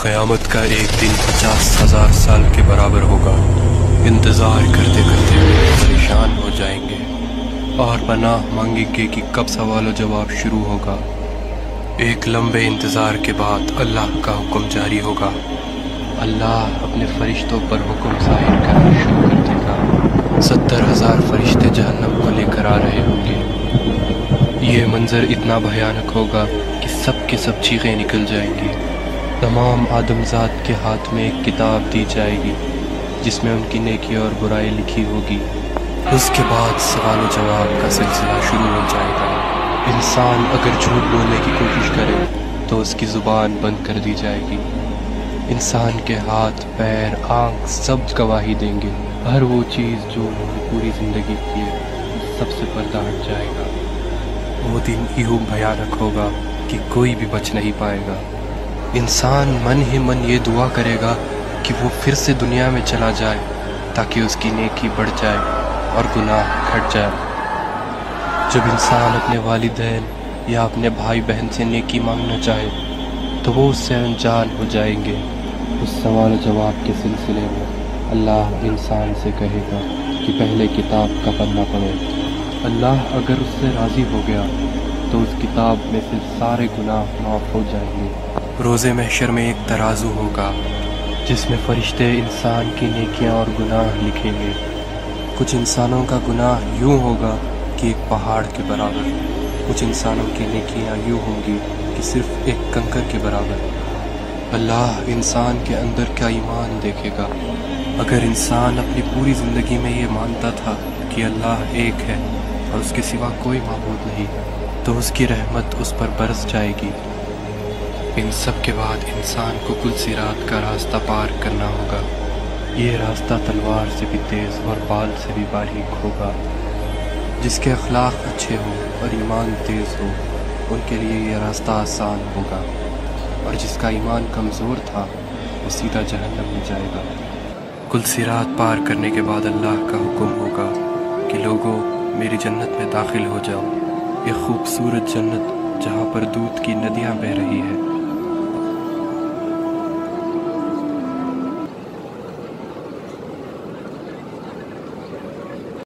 قیامت کا ایک دن 50,000 سال کے برابر ہوگا۔ انتظار کرتے کرتے پریشان ہو جائیں گے اور پناہ مانگیں گے کہ کب سوال و جواب شروع ہوگا۔ ایک لمبے انتظار کے بعد اللہ کا حکم جاری ہوگا۔ اللہ اپنے فرشتوں پر حکم ظاہر کرنا شروع کر دے گا۔ 70,000 فرشتے جہنم کو لے کر آ رہے ہوں گے۔ یہ منظر اتنا بھیانک ہوگا کہ سب کے سب چیخیں نکل جائیں گی۔ تمام آدمزاد کے ہاتھ میں ایک کتاب دی جائے گی جس میں ان کی نیکی اور برائی لکھی ہوگی۔ اس کے بعد سوال و جواب کا سلسلہ شروع ہو جائے گا۔ انسان اگر جھوٹ بولنے کی کوشش کرے تو اس کی زبان بند کر دی جائے گی۔ انسان کے ہاتھ، پیر، آنکھ سب گواہی دیں گے۔ ہر وہ چیز جو انہوں نے پوری زندگی کی ہے سب سے پردہ ہٹ جائے گا۔ وہ دن یوں بھیانک ہوگا کہ کوئی بھی بچ نہیں پائے گا۔ انسان من ہی من یہ دعا کرے گا کہ وہ پھر سے دنیا میں چلا جائے تاکہ اس کی نیکی بڑھ جائے اور گناہ گھٹ جائے۔ جب انسان اپنے والدین یا اپنے بھائی بہن سے نیکی مانگنا چاہے تو وہ اس سے انجان ہو جائیں گے۔ اس سوال و جواب کے سلسلے میں اللہ انسان سے کہے گا کہ پہلے کتاب کا پڑھنا پڑے۔ اللہ اگر اس سے راضی ہو گیا تو اس کتاب میں سے سارے گناہ معاف ہو جائیں گے۔ روز محشر میں ایک ترازو ہوگا جس میں فرشتے انسان کی نیکیاں اور گناہ لکھیں گے۔ کچھ انسانوں کا گناہ یوں ہوگا کہ ایک پہاڑ کے برابر، کچھ انسانوں کی نیکیاں یوں ہوں گی کہ صرف ایک کنکر کے برابر۔ اللہ انسان کے اندر کا ایمان دیکھے گا۔ اگر انسان اپنی پوری زندگی میں یہ مانتا تھا کہ اللہ ایک ہے اور اس کے سوا کوئی معبود نہیں تو اس کی رحمت اس پر برس جائے گی۔ ان سب کے بعد انسان کو کل صراط کا راستہ پار کرنا ہوگا۔ یہ راستہ تلوار سے بھی تیز اور بال سے بھی باریک ہوگا۔ جس کے اخلاق اچھے ہوں اور ایمان تیز ہو ان کے لیے یہ راستہ آسان ہوگا، اور جس کا ایمان کمزور تھا وہ سیدھا جہنم میں جائے گا۔ کل صراط پار کرنے کے بعد اللہ کا حکم ہوگا کہ لوگوں میری جنت میں داخل ہو جاؤ۔ یہ خوبصورت جنت جہاں پر دودھ کی ندیاں بہہ رہی ہے،